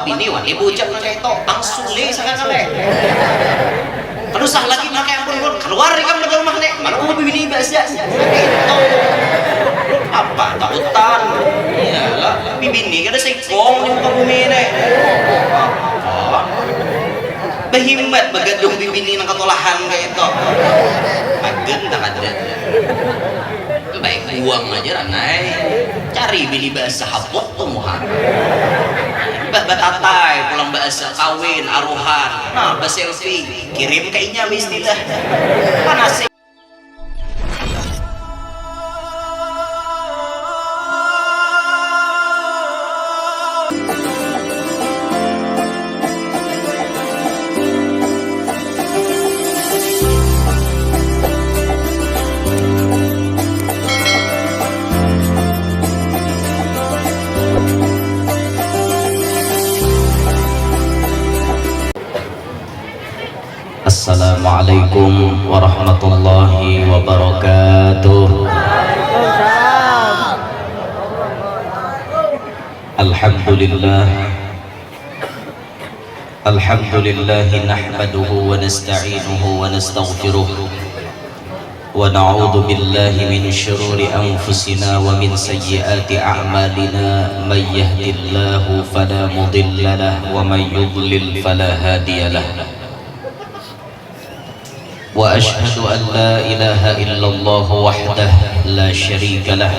bini wali bujak na kayo ito ang suli sa kakale kalau sah lagi na kayo pun keluar ikam na rumah nek mana ko bini basya ito apa takutan iyalah bibini kada sa ikong di muka bumi nek apa bahimbat bagadong bibini ng katulahan kayo ito maganda kada baik buang aja ranai cari bini bahasa hapot tumuhan batatai pulang bahasa kawin aruhan nah bahasa selfie kirim ke inya istilah panas. Assalamualaikum warahmatullahi wabarakatuh. Alhamdulillah nahmaduhu wa nasta'inuhu wa nastaghfiruh wa na'udzu billahi min syururi anfusina wa min sayyiati a'malina may yahdihillahu fala mudilla lahu wa may yudlil fala hadiya lahu. وأشهد أن لا إله إلا الله وحده لا شريك له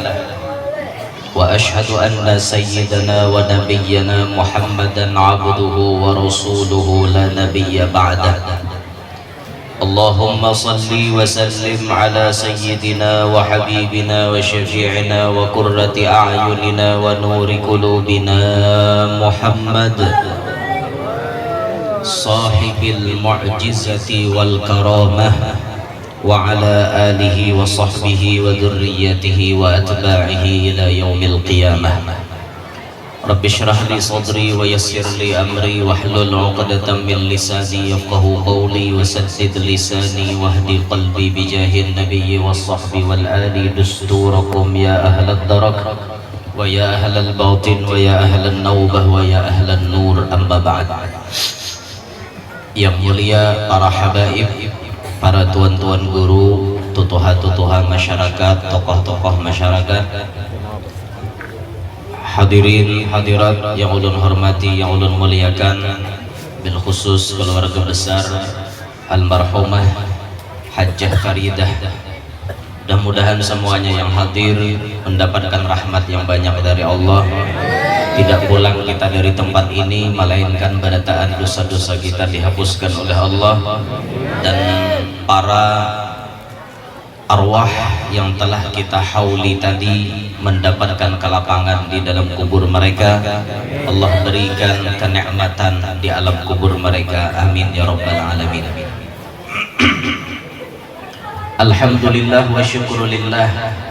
وأشهد أن سيدنا ونبينا محمدا عبده ورسوله لا نبي بعده. اللهم صل وسلم على سيدنا وحبيبنا وشفيعنا وقرة أعيننا ونور قلوبنا محمد صاحب المعجزة والكرامة وعلى آله وصحبه وذريته وأتباعه إلى يوم القيامة. رب اشرح لي صدري ويسر لي أمري واحلل عقدة من لساني يفقه قولي وسدد لساني واهدي قلبي بجاه النبي والصحب والآل دستوركم يا أهل الدرك ويا أهل الباطن ويا أهل النوبة ويا أهل النور. أما بعد. Yang mulia para habaib, para tuan-tuan guru, tutuha-tutuha masyarakat, tokoh-tokoh masyarakat, hadirin hadirat yang ulun hormati, yang ulun muliakan, bil khusus keluarga besar almarhumah Hajjah Faridah. Mudah-mudahan semuanya yang hadir mendapatkan rahmat yang banyak dari Allah. Tidak pulang kita dari tempat ini melainkan barataan dosa-dosa kita dihapuskan oleh Allah, dan para arwah yang telah kita hauli tadi mendapatkan kelapangan di dalam kubur mereka. Allah berikan kenikmatan di alam kubur mereka. Amin ya rabbal alamin. Alhamdulillah wa syukurulillah.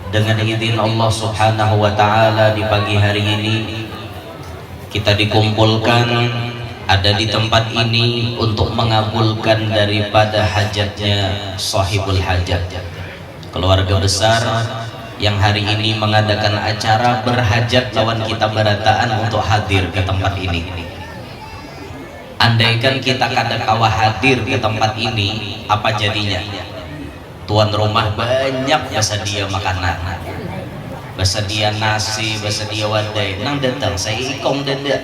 Dengan izin Allah subhanahu wa ta'ala, di pagi hari ini kita dikumpulkan ada di tempat ini untuk mengabulkan daripada hajatnya sahibul hajat, keluarga besar yang hari ini mengadakan acara berhajat lawan kita berataan untuk hadir ke tempat ini. Andaikan kita kada kawa hadir ke tempat ini, apa jadinya? Tuan rumah banyak bersedia makanan, bersedia nasi, bersedia wadai, nang datang saya ikong denda.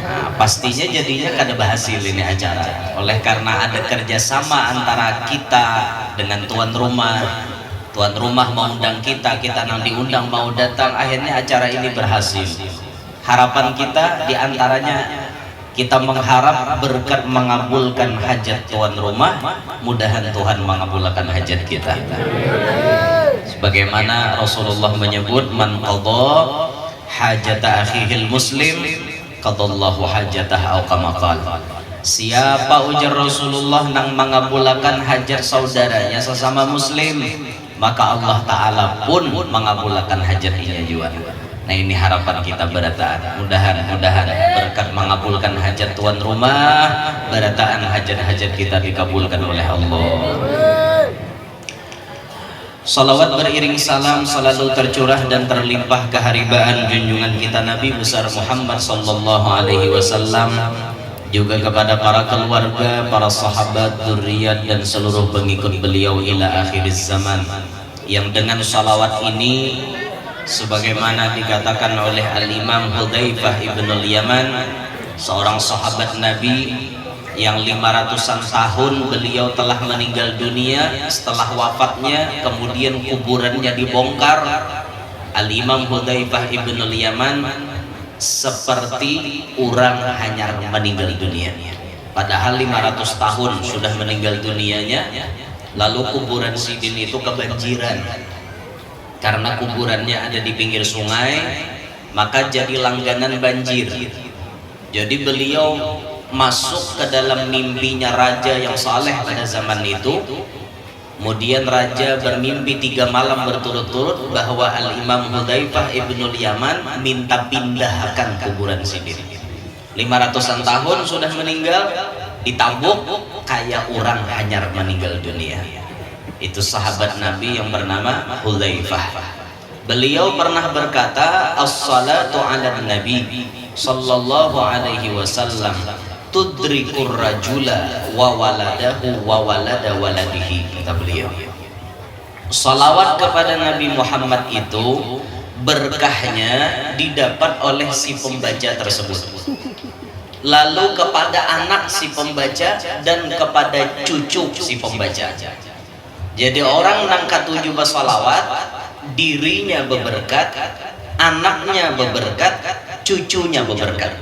Nah, pastinya jadinya kada berhasil ini acara. Oleh karena ada kerjasama antara kita dengan tuan rumah mau undang kita, kita nang diundang mau datang, akhirnya acara ini berhasil. Harapan kita diantaranya kita mengharap berkat mengabulkan hajat tuan rumah, mudahan Tuhan mengabulkan hajat kita. Sebagaimana Rasulullah menyebut, man qadha hajata akhihil muslim qadallahu hajatah au kama qala. Siapa ujar Rasulullah nang mengabulkan hajat saudaranya sesama muslim, maka Allah Ta'ala pun mengabulkan hajatnya juga. Nah, ini harapan kita berataan, mudahan berkat mengabulkan hajat tuan rumah, berataan hajat-hajat kita dikabulkan oleh Allah. Salawat beriring salam selalu tercurah dan terlimpah keharibaan junjungan kita Nabi besar Muhammad sallallahu alaihi wasallam, juga kepada para keluarga, para sahabat, dzurriyyat dan seluruh pengikut beliau ila akhir zaman. Yang dengan salawat ini sebagaimana dikatakan oleh Al-Imam Hudzaifah ibnul Yaman, seorang sahabat Nabi yang 500-an tahun beliau telah meninggal dunia. Setelah wafatnya kemudian kuburannya dibongkar. Al-Imam Hudzaifah ibnul Yaman seperti orang hanyar meninggal dunia, padahal 500 tahun sudah meninggal dunianya. Lalu kuburan Sidin itu kebanjiran karena kuburannya ada di pinggir sungai, maka jadi langganan banjir. Jadi beliau masuk ke dalam mimpinya raja yang saleh pada zaman itu. Kemudian raja bermimpi 3 malam berturut-turut bahwa Al-Imam Hudzaifah ibnul Yaman minta pindahkan kuburan Sidin. 500-an tahun sudah meninggal, ditabuk kayak orang hanyar meninggal dunia. Itu sahabat Nabi yang bernama Hudzaifah. Beliau pernah berkata, as-salatu ala nabi sallallahu alaihi wasallam tudrikur rajula wa waladahu wa walada waladihi. Kata beliau, salawat kepada Nabi Muhammad itu berkahnya didapat oleh si pembaca tersebut, lalu kepada anak si pembaca dan kepada cucu si pembaca. Jadi orang nang katuju bersalawat, dirinya beberkat, anaknya beberkat, cucunya beberkat,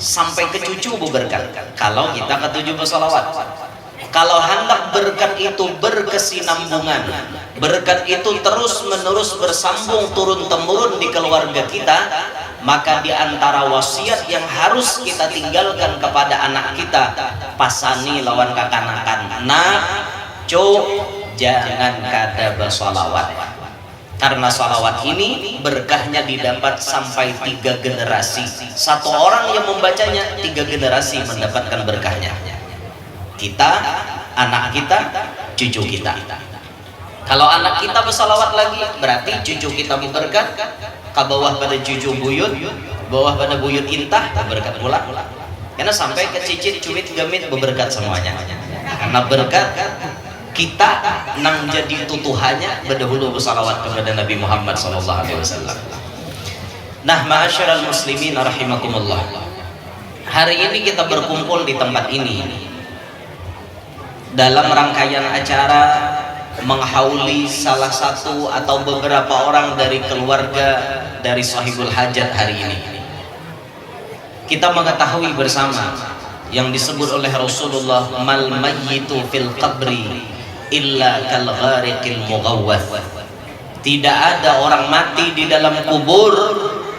sampai ke cucu beberkat kalau kita ketujuh bersalawat. Kalau hendak berkat itu berkesinambungan, berkat itu terus menerus bersambung turun temurun di keluarga kita, maka di antara wasiat yang harus kita tinggalkan kepada anak kita, pasani lawan kakanakan, nak cuk jangan kada bersalawat. Karena salawat ini berkahnya didapat sampai 3 generasi. Satu orang yang membacanya 3 generasi mendapatkan berkahnya. Kita, anak kita, cucu kita. Kalau anak kita bersalawat lagi, berarti cucu kita berberkat. Ke bawah pada cucu buyut, bawah pada buyut intah berberkat pula. Karena sampai ke cicit, cuit, gamit berberkat semuanya. Karena berkat kita nang jadi tutuhannya berdahulu bersalawat kepada Nabi Muhammad SAW. Nah, ma'asyiral muslimin rahimakumullah, hari ini kita berkumpul di tempat ini dalam rangkaian acara menghauli salah satu atau beberapa orang dari keluarga dari sahibul hajat hari ini. Kita mengetahui bersama yang disebut oleh Rasulullah, mal mayyitu fil qabri illa kal ghariqil mughawwath. Tidak ada orang mati di dalam kubur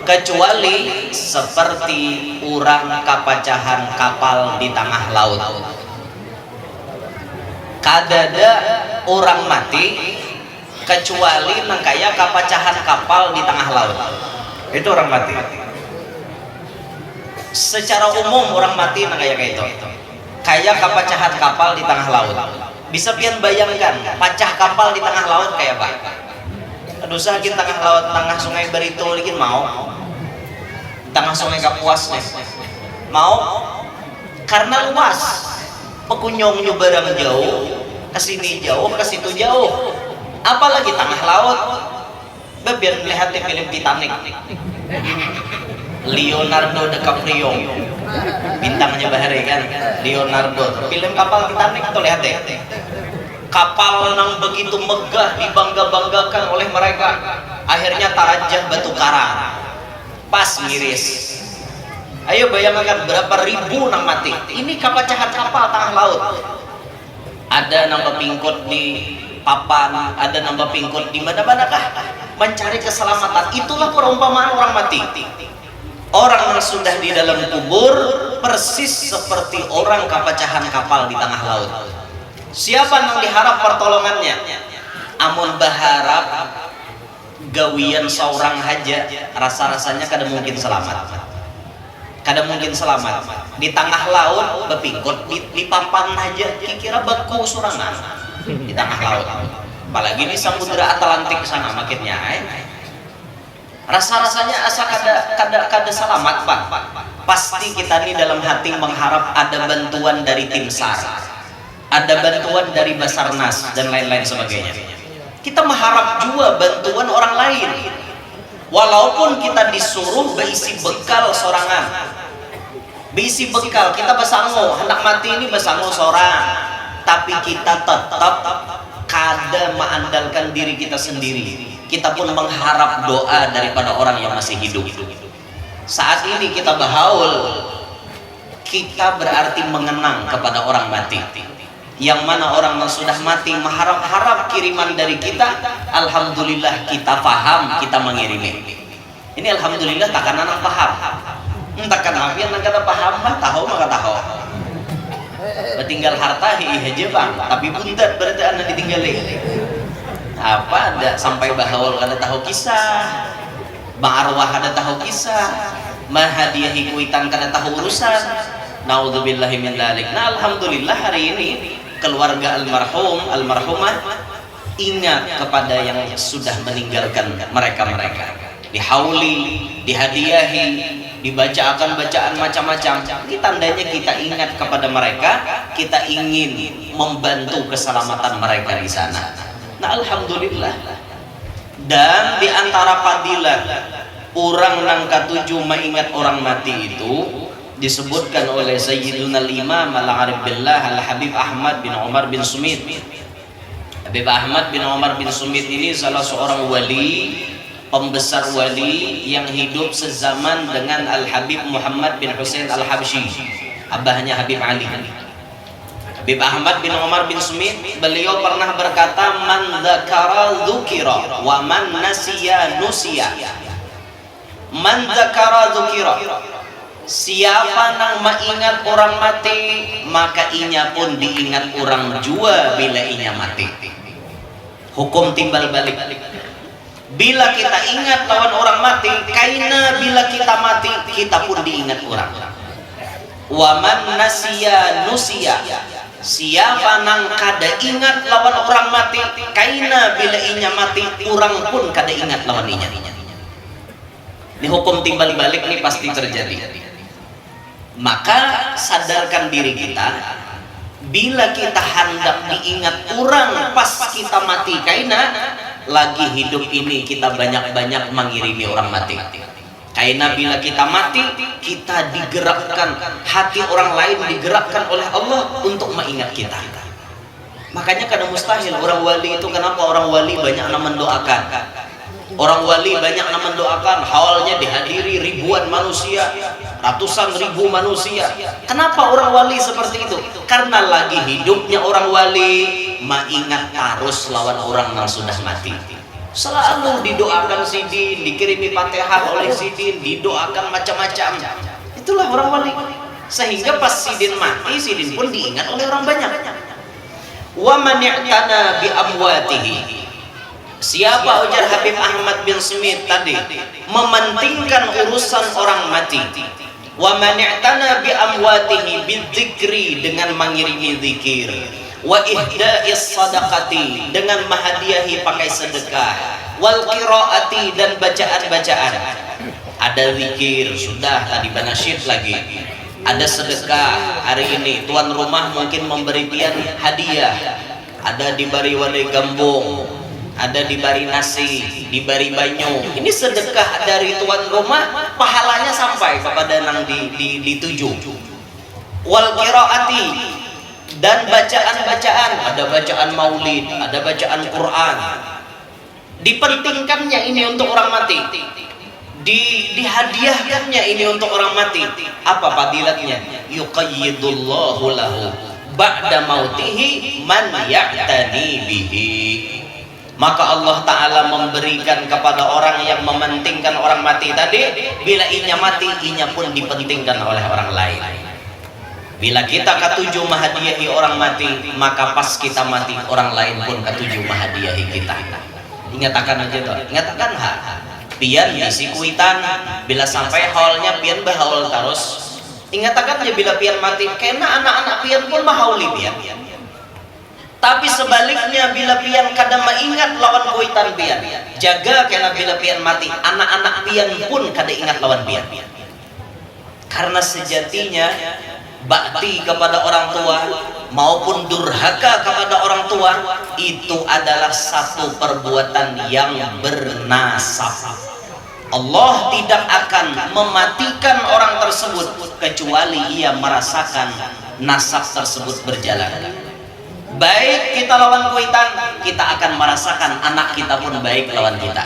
kecuali seperti orang kapacahan kapal di tengah laut. Kadada orang mati kecuali nangkaya kapacahan kapal di tengah laut. Itu orang mati. Secara umum orang mati nangkaya kayak itu. Kayak kapacahan kapal di tengah laut. Bisa pian bayangkan pacah kapal di tengah laut kayak apa? Aduh sakit tengah laut, tengah sungai Barito lagi mau, tengah sungai Kapuas nih mau, karena luas, pekunyong nyebarang jauh, kesini jauh, ke situ jauh, apalagi tengah laut. Biar melihat film Titanic, Leonardo DiCaprio bintangnya bahari kan, Leonardo, film kapal Titanic tuh lihat deh, kapal yang begitu megah dibangga-banggakan oleh mereka, akhirnya tarajah batu karang pas miris. Ayo bayangkan berapa ribu nang mati. Ini kapacahan kapal tengah laut. Ada nambah pingkot di papan, ada nambah pingkot di mana-manakah mencari keselamatan. Itulah perumpamaan orang mati. Orang yang sudah di dalam kubur persis seperti orang kapacahan kapal di tengah laut. Siapa yang diharap pertolongannya? Amun berharap gawian seorang haja, rasa-rasanya kada mungkin selamat. Kada mungkin selamat. Di tengah laut berpingkot di papan aja, kira baku surangan di tengah laut. apalagi di Samudra Atlantik sana makinnya rasa-rasanya asa kada selamat Pak. Pasti kita nih dalam hati mengharap ada bantuan dari tim SAR, ada bantuan dari Basarnas dan lain-lain sebagainya. Kita mengharap juga bantuan orang lain, walaupun kita disuruh berisi bekal sorangan, berisi bekal kita besango, hendak mati ini besango seorang, tapi kita tetap kada mengandalkan diri kita sendiri. Kita pun mengharap doa daripada orang yang masih hidup. Saat ini kita berhaul, kita berarti mengenang kepada orang mati. Yang mana orang yang sudah mati mengharap-harap kiriman dari kita. Alhamdulillah kita paham, kita mengirimi. Ini alhamdulillah takkan anak paham. Takkan apa yang kata paham mah tahu maka tahu. Tinggal harta aja bang, tapi buntet berarti anda ditinggalin. Apa ada sampai bahawal kada tahu kisah, bang arwah kada tahu kisah, mahadiahi kuitan kada tahu urusan. Naudzubillahi min dzalik. Nah alhamdulillah hari ini keluarga almarhum almarhumah ingat kepada yang sudah meninggalkan mereka, dihauli, dihadiahi, dibacakan bacaan macam-macam. Ini tandanya kita ingat kepada mereka, kita ingin membantu keselamatan mereka di sana. Nah alhamdulillah. Dan diantara fadilah orang nang katujuh mengingat orang mati itu disebutkan oleh Sayyiduna Imam Al-Arif Billah Al-Habib Ahmad bin Umar bin Sumit. Habib Ahmad bin Umar bin Sumit ini salah seorang wali, pembesar wali yang hidup sezaman dengan Al-Habib Muhammad bin Husain Al-Habsyi, abahnya Habib Ali. Habib Ahmad bin Umar bin Sumit, beliau pernah berkata, man dzakara dzukira wa man nasiya nusiya. Man dzakara dzukira, siapa nang mengingat orang mati, maka inya pun diingat orang jua bila inya mati. Hukum timbal balik. Bila kita ingat lawan orang mati, kaina bila kita mati, kita pun diingat orang. Wa man nasiya nusiya, siapa nang kada ingat lawan orang mati, kaina bila inya mati, orang pun kada ingat lawan inya. Ini hukum timbal balik ini pasti terjadi. Maka sadarkan diri kita, bila kita hendak diingat orang pas kita mati, kaina lagi hidup ini kita banyak-banyak mengirimi orang mati. Kaina bila kita mati, kita digerakkan, hati orang lain digerakkan oleh Allah untuk mengingat kita. Makanya kadang mustahil orang wali itu, kenapa orang wali banyak yang mendoakan? Orang wali banyak yang mendoakan, hawalnya dihadiri ribuan manusia, ratusan ribu manusia. Kenapa orang wali seperti itu? Karena lagi hidupnya orang wali mengingat terus lawan orang yang sudah mati. Selalu didoakan sidin, dikirimi Fatihah oleh sidin, didoakan macam-macam. Itulah orang wali. Sehingga pas sidin mati, sidin pun diingat oleh orang banyak. Wa man i'tana bi amwatihi, siapa ujar Habib Ahmad bin Sumit tadi, mementingkan urusan orang mati. Wa man i'tana bi amwatihi bidzikri, dengan mengirimi zikir. Wa ihda'is sadaqati, dengan menghadiahi pakai sedekah. Wal qiraati, dan bacaan-bacaan. Ada zikir sudah tadi, banasyid lagi. Ada sedekah hari ini, tuan rumah mungkin memberi pian hadiah. Ada diberi wadai gambung, ada diberi nasi, diberi banyu. Ini sedekah dari tuan rumah, pahalanya sampai kepada nang dituju. Wal qiraati, dan bacaan-bacaan, ada bacaan maulid, ada bacaan Quran. Dipentingkannya ini untuk orang mati, dihadiahkannya ini untuk orang mati. Apa fadilatnya? Yuqayyidullahu lahu ba'da mautihi man ya'tani bihi. Maka Allah Ta'ala memberikan kepada orang yang mementingkan orang mati tadi, bila inya mati, inya pun dipentingkan oleh orang lain. Bila kita ketujuh menghadiahi orang mati, maka pas kita mati, orang lain pun ketujuh menghadiahi kita. Ingatkan aja tuh, ingatkan ha. Pian isi kuitan, bila sampai haulnya pian berhaul terus. Ingatkan aja bila pian mati, karena anak-anak pian pun mahauli pian. Tapi sebaliknya bila pian kada maingat lawan kuitan pian, jaga kena bila pian mati, anak-anak pian pun kada ingat lawan pian. Karena sejatinya bakti kepada orang tua maupun durhaka kepada orang tua itu adalah satu perbuatan yang bernasab. Allah tidak akan mematikan orang tersebut kecuali ia merasakan nasab tersebut berjalan. Baik kita lawan kuitan, kita akan merasakan anak kita pun baik lawan kita.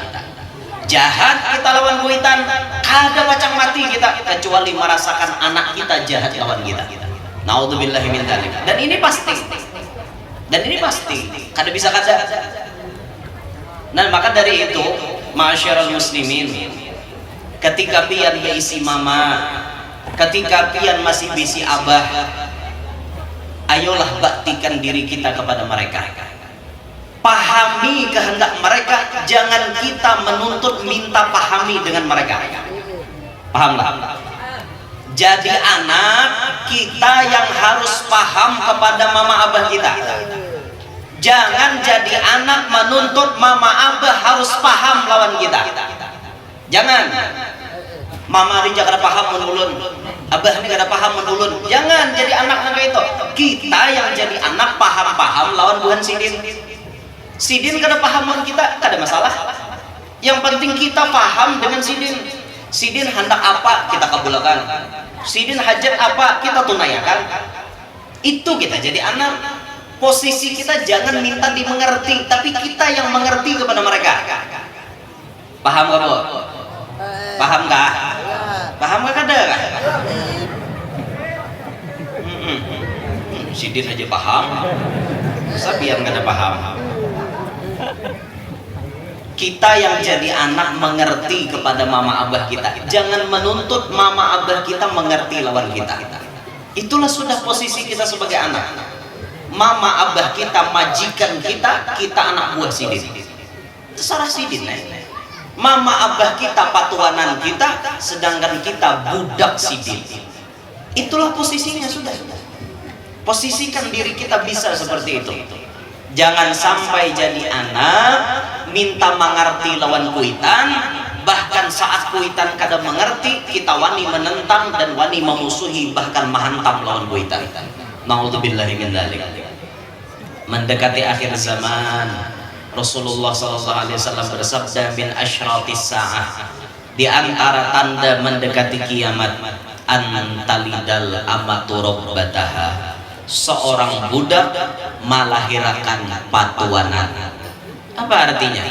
Jahat kita lawan kuitan, kada macam mati kita kecuali merasakan anak kita jahat lawan kita. Naudzubillahi min dzalik. Dan ini pasti. Dan ini pasti. Kada bisa kada. Nah, maka dari itu, ma'asyiral muslimin, ketika pian beisi mama, ketika pian masih bisi abah, ayolah baktikan diri kita kepada mereka. Pahami kehendak mereka, jangan kita menuntut minta pahami dengan mereka. Pahamlah? Jadi anak kita yang harus paham kepada mama abah kita. Jangan jadi anak menuntut mama abah harus paham lawan kita. Jangan. Mama ini jangan paham menulun, abah ini kada paham menulun. Jangan jadi anak kayak itu. Kita yang jadi anak paham-paham lawan Tuhan sidin. Sidin kada paham dengan kita, kada masalah. Yang penting kita paham dengan sidin. Sidin hendak apa kita kabulkan. Sidin hajat apa kita tunaikan. Itu kita jadi anak. Posisi kita jangan minta dimengerti, tapi kita yang mengerti kepada mereka. Paham gak, Bu? Paham gak? Paham gak kada? Sidin aja paham, tapi yang kada paham. Kita yang jadi anak mengerti kepada mama abah kita. Jangan menuntut mama abah kita mengerti lawan kita. Itulah sudah posisi kita sebagai anak. Mama abah kita majikan kita, kita anak buah sidin. Terserah sidin. Mama abah kita patuanan kita, sedangkan kita budak sidin. Itulah posisinya sudah. Posisikan diri kita bisa seperti itu. Jangan sampai jadi anak minta mengerti lawan kuitan, bahkan saat kuitan kada mengerti kita wani menentang dan wani memusuhi, bahkan menghantam lawan kuitan. Naudzubillahi min dzalik. Mendekati akhir zaman, Rasulullah SAW bersabda, min asyratis sa'ah, di antara tanda mendekati kiamat, antalidal amatu rabbataha, seorang budak melahirkan patuanan. Apa artinya?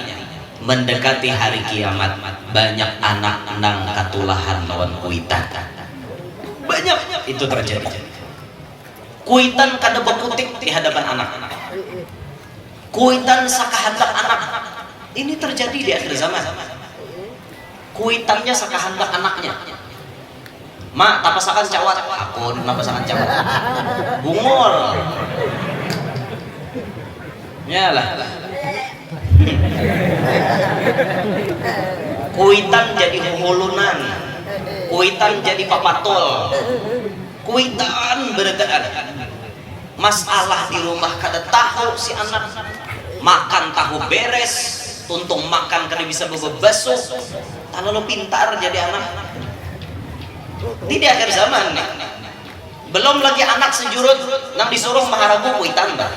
Mendekati hari kiamat, banyak anak nang katulahan lawan kuitan. Banyak itu terjadi. Kuitan kada berkutik di hadapan anak. Kuitan sakahandak anak. Ini terjadi di akhir zaman. Kuitannya sakahandak anaknya. Mak, tapasakan cawat. Aku napasakan cawat. Bungol. Yalah. Kuitan jadi hulunan. Kuitan jadi papatol. Kuitan berdekat. Masalah di rumah kada tahu si anak. Makan tahu beres, tuntung makan kada bisa bebasuh. Terlalu pintar jadi anak. Ini di akhir zaman nih. Belum lagi anak sejurut nang disuruh maharagu kuitan bah.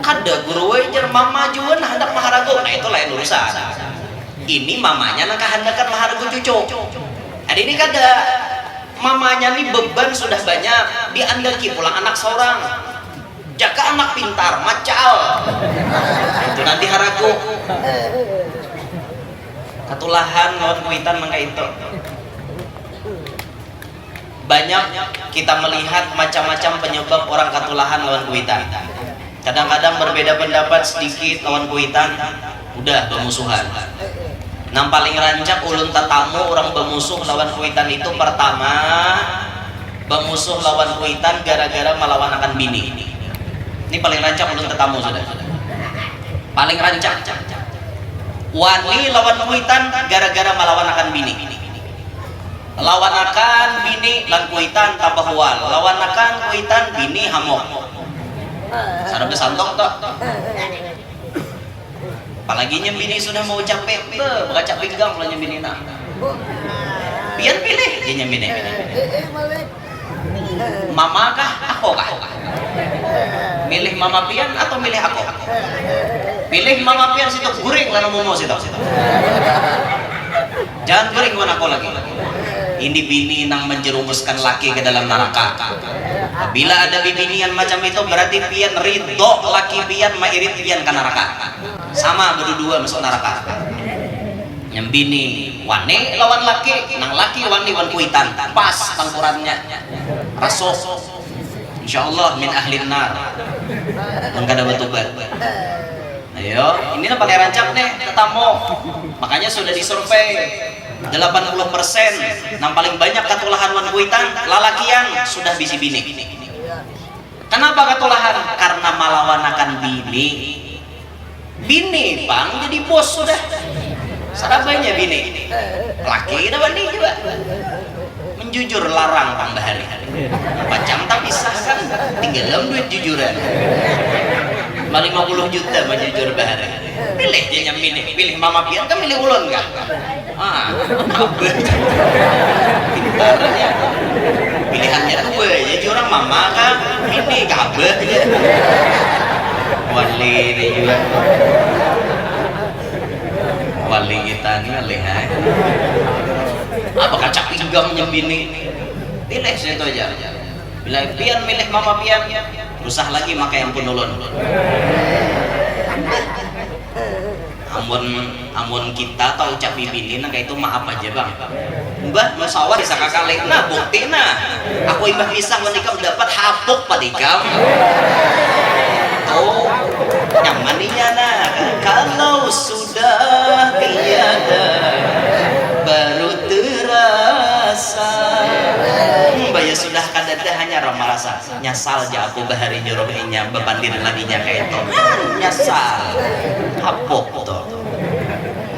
Kada guru wajar mama juan hendak maharagu. Nah itu lain urusan. Ini mamanya nang kehendakan maharagu cucu. Ada ini kada. Mamanya nih beban sudah banyak, diandalki pulang anak seorang. Jaga anak pintar, macal. Itu nanti haragu. Katulahan lawan kuitan mangka itu. Banyak kita melihat macam-macam penyebab orang katulahan lawan kuitan. Kadang-kadang berbeda pendapat sedikit lawan kuitan, udah bermusuhan. Nang paling rancak ulun tatamu orang bermusuh lawan kuitan itu pertama bermusuh lawan kuitan gara-gara melawan akan bini. Ini paling rancak ulun tatamu sudah. Paling rancak. Wani lawan kuitan gara-gara melawan akan bini. Lawan akan bini bini lan kuitan tabahwal lawanakan kuitan bini hamok sarap santok tok. Apalagi bini sudah mau capek bakaca pinggang kalau bini nak pian pilih dia bini mama kah aku kah milih mama pian atau milih aku pilih mama pian situ guring lalu mau situ jangan guring wan aku lagi. Ini bini nang menjerumuskan laki ke dalam neraka. Bila ada binian macam itu berarti pian ridho laki pian mairit pian ke neraka sama berdua masuk neraka. Yang bini wani lawan laki nang laki wani wan kuitan pas tangkurannya rasul insyaallah min ahlin nar enggak ada batubat. Ayo ini paling rancak nih tetamu makanya sudah disurvei 80% nang paling banyak katulahan wan kuitan lalakian sudah bisi bini. Kenapa katulahan? Karena malawanakan bini bang jadi bos sudah sarabanya bini laki dapat nih juga menjujur larang bang bahari macam tak bisa kan tinggal duit jujuran 50 juta menjujur bahari pilih dia bini pilih mama pian kan milih ulun kan kabeh pintarnya pilihannya dua ya jurang mama kan bini kabeh wali ini juga wali kita ini lihat apa kaca pinggangnya bini pilih situ aja bila pian milih mama pian usah lagi maka yang pun ulun amun kita tahu ucap bini nah kayak itu maaf aja bang mbah musawar bisa kakak nah bukti nah aku ibah pisang menikah dapat hapuk padikam tuh nyamaninya nah kalau sudah tiada baru terasa ya sudah kadada hanya ramah rasa nyasal aja aku bahari nyuruhnya bebandir ladinya kayak itu nyasal hapuk tuh.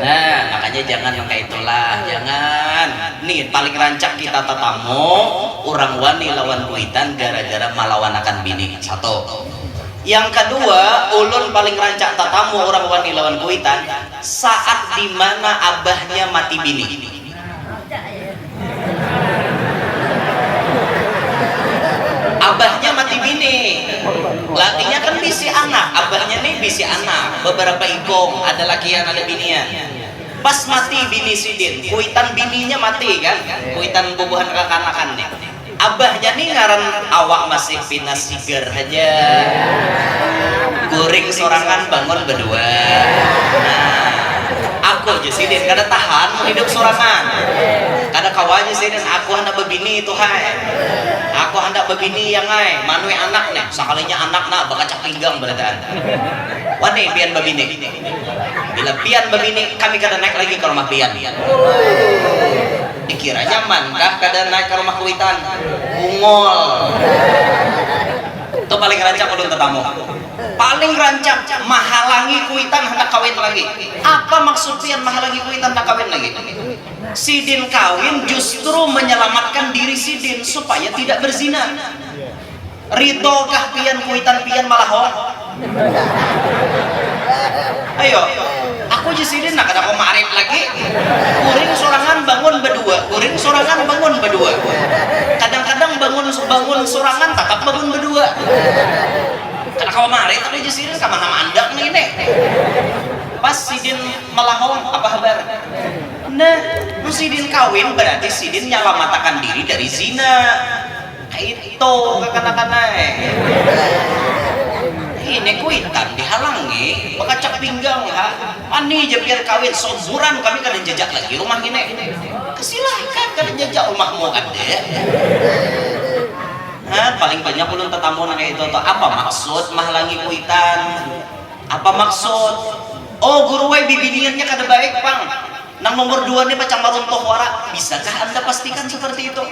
Nah makanya jangan yang kayak itulah jangan nih paling rancak kita tatamu orang wani lawan kuitan gara-gara malawanakan bini satu. Yang kedua, ulun paling rancak tatamu orang wani lawan kuitan saat dimana abahnya mati bini. Abahnya mati bini, latinya kan bisi anak, abahnya nih bisi anak, beberapa ikong, ada lakian ada binian. Pas mati bini sidin, kuitan bininya mati kan, kuitan bubuhan kekanakan nih. Abahnya nih ngaran awak masih pina sigar aja goreng sorangan bangun berdua nah aku aja sidin kada tahan hidup sorangan kada kawannya sidin aku hendak bebini itu hai aku hendak bebini yang hai manui anak nih sekalinya anak nak bakal pinggang berada wani pian bebini bila pian bebini kami kada naik lagi ke rumah pian dikira nyaman kah kada naik ke rumah kuitan ungol itu paling rancak ulun tetamu paling rancak mahalangi kuitan hendak kawin lagi apa maksud pian mahalangi kuitan hendak kawin lagi sidin kawin justru menyelamatkan diri sidin supaya tidak berzina ridho kah pian kuitan pian malah hoang ayo aku jisidin nak ada komarit lagi kuring sorangan bangun berdua kuring sorangan bangun berdua kadang-kadang bangun sorangan tetap bangun berdua karena komarit tapi jisidin kemana mandak nih nih pas sidin melahong apa kabar nah sidin kawin berarti sidin nyalamatakan diri dari zina itu kanak-kanak ini kuitan dihalangi bekacak pinggang ha ani aja biar kawin soburan kami kada jajak lagi rumah ini kesilahkan kada jajak rumahmu ada nah paling banyak ulun tetamu nang itu apa maksud mahalangi kuitan apa maksud oh guru wae bibiniannya kada baik bang nang nomor 2 nih pacang maruntoh wara bisakah anda pastikan seperti itu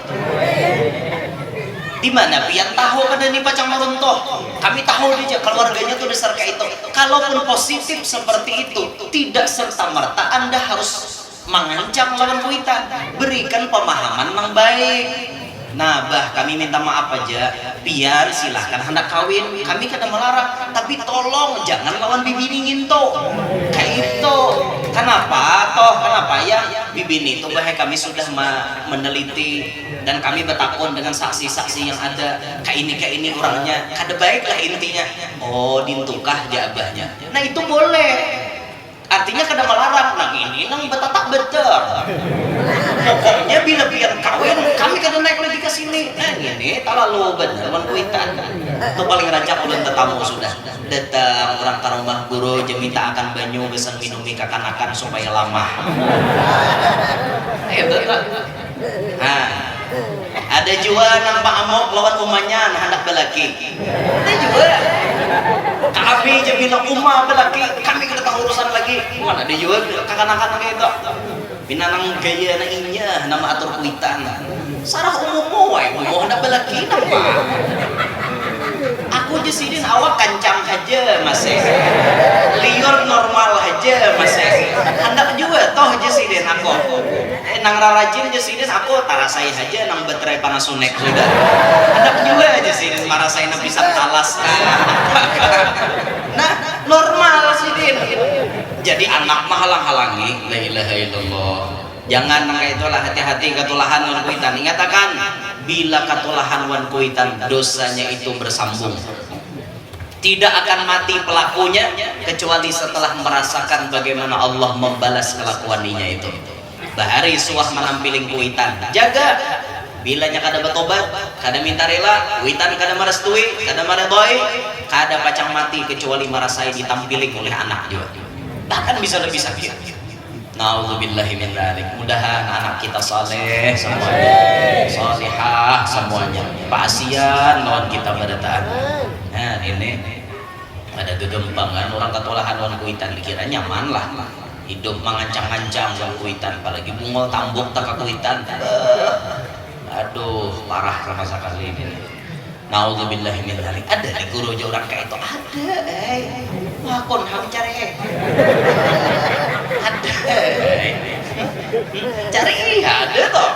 di mana pian tahu kada nih pacang maruntoh kami tahu dia keluarganya tuh besar kayak itu kalaupun positif seperti itu tidak serta-merta anda harus mengancam lawan kuitan berikan pemahaman yang baik Nah, bah, kami minta maaf aja. Pian silahkan hendak kawin, kami kada melarang, tapi tolong jangan lawan bibiningin toh. Kayak itu. Kenapa? Kenapa ya? Bibini itu bahaya kami sudah meneliti dan kami bertakun dengan saksi-saksi yang ada. Kayak ini orangnya kada baik lah intinya. Oh, dintukah jabahnya. Nah, itu boleh. Artinya kada melarang. Nah, ini nang betatak beter. Pokoknya bila pian kawin kami kada naik lagi ke sini. Nah, ini terlalu bener wan kuitan. Itu paling rancak ulun tetamu sudah. Datang orang ke rumah guru je minta akan banyu gesan minumi kakanakan supaya lama. Betul. Nah, ada juga nang Pak Amok lawan umanya nah hendak belaki. Ada juga. Kami je bilang umah belaki, kami kada tahu urusan lagi. Mana ada juga kakanakan gitu. Pinanang gaya na inya nama atur kuitan. Sarah umum wae mau hendak belaki napa? Aku jesidin awak kancang aja masih. Liur normal aja masih. Hendak juga toh jesidin aku. Nang rarajin jesidin aku tarasai aja nang baterai Panasonic sudah. Hendak juga jesidin marasai na bisa talas. Nah, normal sidin. Jadi anak mah halang-halangi. La ilaha illallah. Jangan nang itulah hati-hati katulahan wan kuitan. Ingatakan bila katulahan wan kuitan dosanya itu bersambung. Tidak akan mati pelakunya kecuali setelah merasakan bagaimana Allah membalas kelakuannya itu. Bahari suah menampiling kuitan. Jaga bilanya kada bertobat, kada minta rela, kuitan kada merestui, kada meredoi, kada pacang mati kecuali merasai ditampiling oleh anak juga. Bahkan bisa lebih sakit. Nauzubillahi min dzalik. Mudahan anak kita saleh semuanya, salihah semuanya. Pasian lawan kita berataan. Nah, ini ada gegempangan orang katolahan wan kuitan dikira nyaman lah. Hidup mengancang-ancang wan kuitan, apalagi bungol tambuk tak kuitan. Aduh, parah sama sekali ini. Nauzubillahi min dzalik. Ada di guru orang kayak itu ada. Wah, kon ham cari. Ada. Cari ada toh.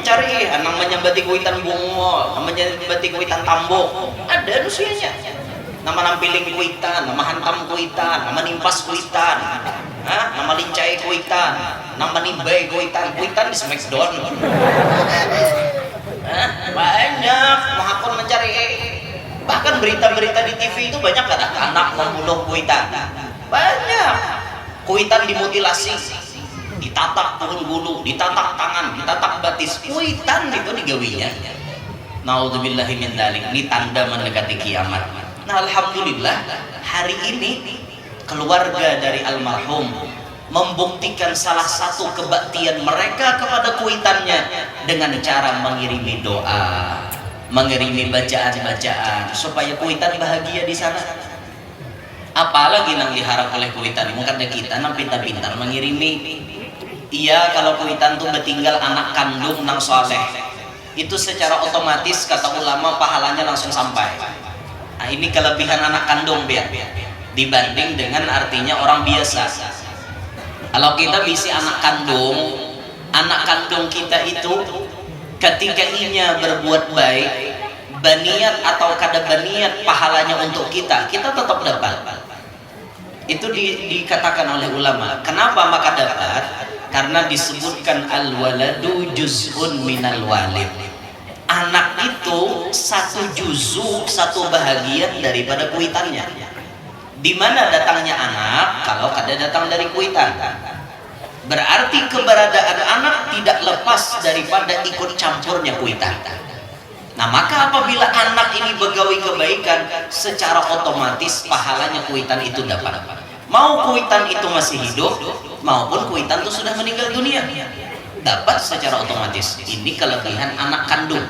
Cari namanya batik kuitan bungol, namanya batik kuitan tambuk. Ada usianya. Nama nampiling kuitan, nama hantam kuitan, nama nimpas kuitan, nama lincai kuitan, nama nimbai kuitan, kuitan di Smackdown. Banyak mahakon mencari. Bahkan berita-berita di TV itu banyak ada anak membunuh kuitan. Banyak. Kuitan dimutilasi, ditatak turun bulu, ditatak tangan, ditatak batis. Kuitan itu digawinya. Nauzubillahi min dzalik. Ini tanda mendekati kiamat. Nah, alhamdulillah hari ini keluarga dari almarhum membuktikan salah satu kebaktian mereka kepada kuitannya dengan cara mengirimi doa, mengirimi bacaan-bacaan supaya kuitan bahagia di sana. Apalagi nang diharap oleh kuitan, mungkin kita nang pintar-pintar mengirimi. Iya, kalau kuitan tuh bertinggal anak kandung nang soleh, itu secara otomatis kata ulama pahalanya langsung sampai. Nah, ini kelebihan anak kandung biar dibanding dengan artinya orang biasa. Kalau kita bisi anak kandung kita itu ketika inya berbuat baik, baniat atau kada baniat pahalanya untuk kita tetap dapat. Itu dikatakan oleh ulama. Kenapa maka dapat? Karena disebutkan al-waladu juz'un minal walid. Anak itu satu juzu, satu bahagian daripada kuitannya. Di mana datangnya anak kalau kada datang dari kuitan? Berarti keberadaan anak tidak lepas daripada ikut campurnya kuitan. Nah, maka apabila anak ini begawi kebaikan, secara otomatis pahalanya kuitan itu dapat. Mau kuitan itu masih hidup, maupun kuitan itu sudah meninggal dunia, dapat secara otomatis. Ini kelebihan anak kandung.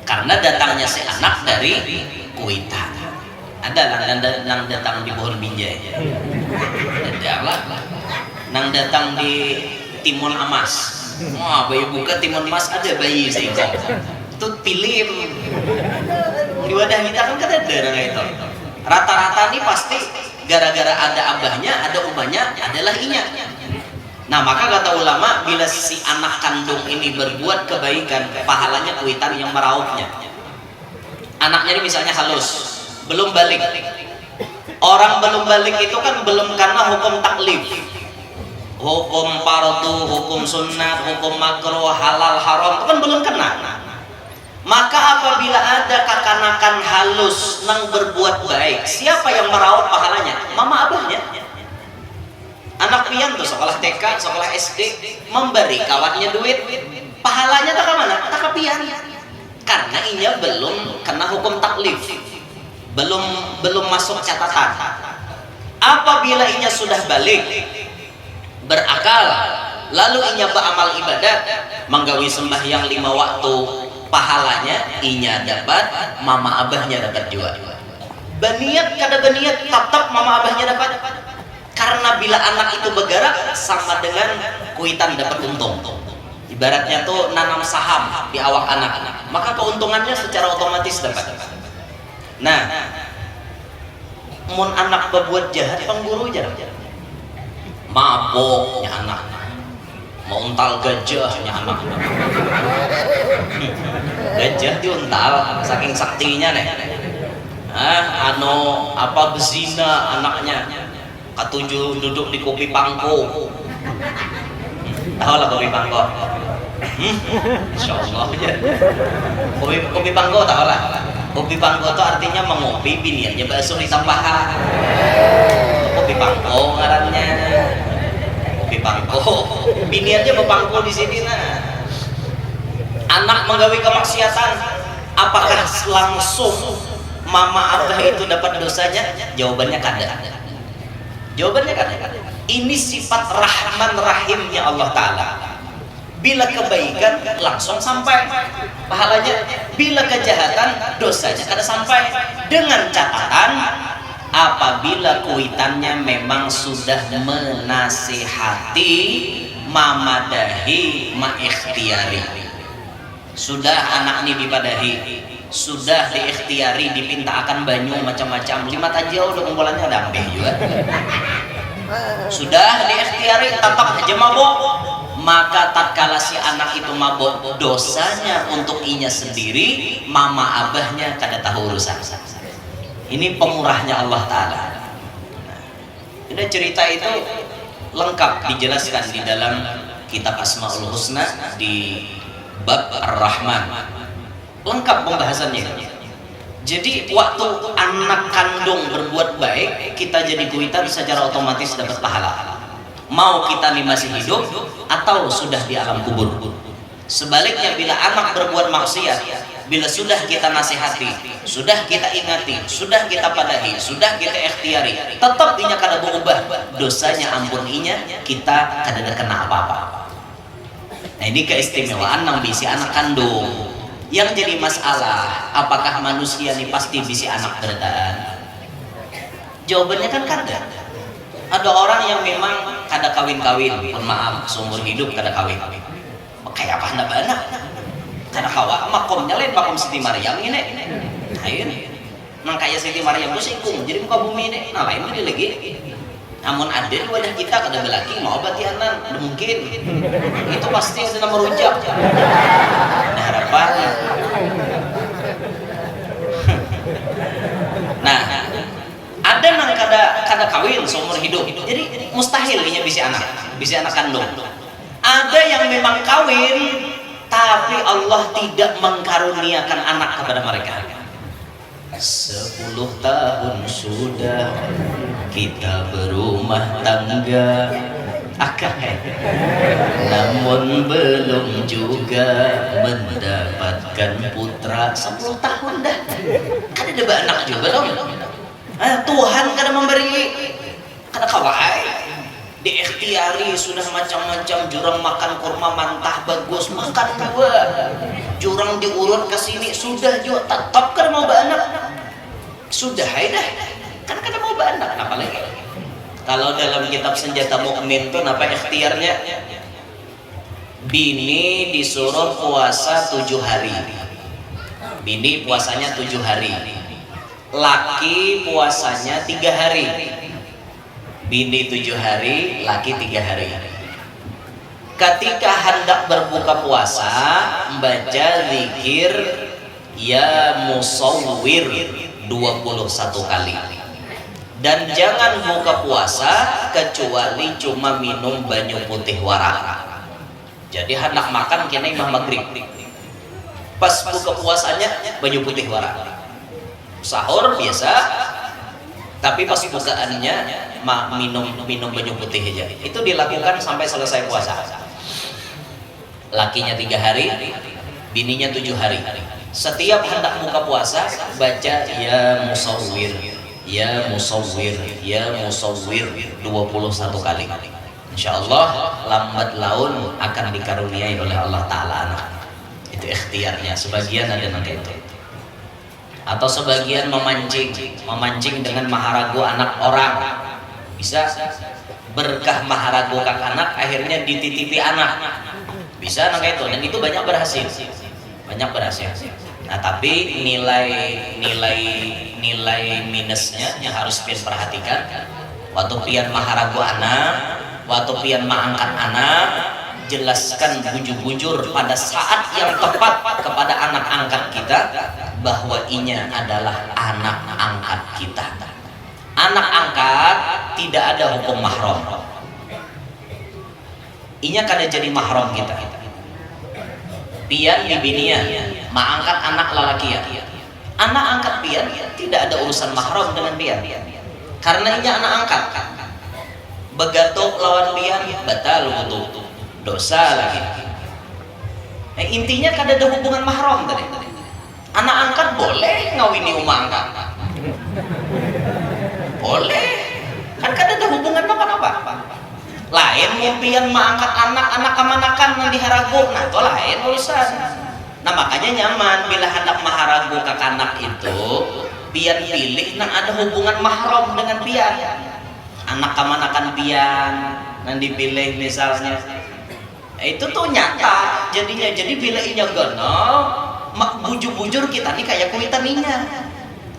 Karena datangnya si anak dari kuitan. Ada nang datang di pohon binjai. Adalah nang datang di timun emas. Wah, bayi buka timun emas ada bayi seekor. Itu pilih di wadah kita kan ada itu. Rata-rata nih pasti gara-gara ada abahnya, ada umahnya, adalah inya. Nah, maka kata ulama, bila si anak kandung ini berbuat kebaikan, pahalanya kuitan yang merauhnya. Anaknya ini misalnya halus, belum balik. Orang belum balik itu kan belum karena hukum taklif, hukum fardu, hukum sunnat, hukum makruh, halal, haram, itu kan belum kena. Maka apabila ada kakanakan halus nang berbuat baik, siapa yang meraup pahalanya? Mama abahnya. Anak pian tuh sekolah TK, sekolah SD, memberi kawannya duit, pahalanya tak ke mana? Tak ke pian. Karena inya belum kena hukum taklif, belum masuk catatan. Apabila inya sudah balik, berakal, lalu inya beramal ibadat, menggawi sembahyang 5 waktu, pahalanya inya dapat, mama abahnya dapat juga. Baniat kada baniat tetap mama abahnya dapat. Karena bila anak itu bergerak sama dengan kuitan dapat untung. Ibaratnya tuh nanam saham di awak anak, maka keuntungannya secara otomatis dapat. Nah, mun anak berbuat jahat pengguru jarang. Maboknya anak, mau untal gajahnya anak. Gajah diuntal saking saktinya nih. Apa bezina anaknya, ketujuh duduk di kopi pangko. Tahu lah kopi pangko. Insyaallah ya. Kopi pangko tahu lah. Kopi pangko itu artinya mengopi, biniannya bakso ditambah. Kopi pangko ngarannya. Kopi pangko. Biniannya bepangko di sini nah. Anak menggawe kemaksiatan, apakah langsung mama abah itu dapat dosanya? Jawabannya kada. Jawabannya kada. Ini sifat Rahman Rahimnya Allah Ta'ala. Bila kebaikan langsung sampai pahalanya, bila kejahatan dosanya kada sampai. Dengan catatan apabila kuitannya memang sudah menasihati, mamadahi, maikhtiari. Sudah anak ini dipadahi, sudah diikhtiari, dipinta akan banyu macam-macam, 5 tajau udah kumpulannya ada ambeh juga. Sudah diikhtiari tetap aja mabok, maka tatkala si anak itu mabok, dosanya untuk inya sendiri, mama abahnya kada tahu urusan. Ini pemurahnya Allah Ta'ala. Nah, cerita itu lengkap dijelaskan di dalam kitab Asmaul Husna di bab Ar-Rahman. Lengkap pembahasannya. Jadi waktu anak kandung berbuat baik, kita jadi kuitan secara otomatis dapat pahala. Mau kita nih masih hidup atau sudah di alam kubur. Sebaliknya bila anak berbuat maksiat, bila sudah kita nasihati, sudah kita ingati, sudah kita padahi, sudah kita ikhtiari, tetap inya kada berubah, dosanya ampun inya, kita kada ada kena apa-apa. Nah, ini keistimewaan nang bisi anak kandung. Yang jadi masalah, apakah manusia ini pasti bisi anak berdaan? Jawabannya kan kada. Ada orang yang memang kada kawin-kawin, pun maaf, seumur hidup kada kawin. Kayak apa anda anak? Kada kawa, makomnya lain makom Siti Maryam ini. Ayo, nang kaya Siti Maryam itu singkung, jadi muka bumi ini. Nah lain ini lagi. Namun ada di wadah kita kada belaki mau batianan, mungkin. Itu pasti ada nama rujak. Nah harapan. Nah, ada nang kada kawin seumur hidup. Jadi mustahil inya bisi anak kandung. Ada yang memang kawin, tapi Allah tidak mengkaruniakan anak kepada mereka. 10 tahun sudah kita berumah tangga, namun belum juga mendapatkan putra. 10 tahun dah, kan ada anak juga dong. Tuhan kada memberi, kada kawai. Diikhtiari sudah macam-macam, jurang makan kurma mantah bagus, makan 2. Jurang diurut ke sini sudah juga tetap kada mau beranak. Sudah dah. Kan kada mau beranak, apalagi. Kalau dalam kitab Senjata Mukmin itu apa ikhtiarnya? Bini disuruh puasa 7 hari. Bini puasanya 7 hari. Laki puasanya 3 hari. Bini 7 hari, laki 3 hari. ketika hendak berbuka puasa membaca zikir ya musawwir 21 kali. Dan jangan buka puasa kecuali cuma minum banyu putih wara. Jadi hendak makan kena imah maghrib, pas buka puasanya banyu putih wara. Sahur biasa, tapi pas bukaannya minum banyu putih aja. Itu dilakukan sampai selesai puasa. Lakinya 3 hari, bininya 7 hari. Setiap hendak buka puasa baca ya musawwir, ya musawwir, ya musawwir 21 kali. Insyaallah lambat laun akan dikaruniai oleh Allah Ta'ala anak. Itu ikhtiarnya. Sebagian ada nanti itu, atau sebagian memancing dengan maharagu anak orang. Bisa berkah maharagu kak anak akhirnya dititipi anak, bisa anak itu, dan itu banyak berhasil. Nah tapi nilai minusnya yang harus pian perhatikan waktu pian maharagu anak, waktu pian mengangkat anak, jelaskan bujur-bujur pada saat yang tepat kepada anak angkat kita bahwa inya adalah anak angkat kita. Anak angkat tidak ada hukum mahram. Inya kada jadi mahram kita. Pian bibinia mengangkat anak lalakia. Anak angkat pian tidak ada urusan mahram dengan pian. Karena inya anak angkat. Begatuk lawan pian batal wudu, dosa lagi. Intinya kada ada hubungan mahram tadi. Anak angkat boleh ngawini umah angkat, boleh, kan kada ada hubungan apa-apa. Lain mimpian mengangkat anak kemanakan yang diharagu, nah itu lain urusan. Nah makanya nyaman bila hendak maharagu ke anak itu pian pilih nang ada hubungan mahram dengan pian. Anak kemanakan pian nang dipilih misalnya, itu tuh nyata jadinya. Jadi bila inya gono bujur-bujur kita nih kayak kuitan inya,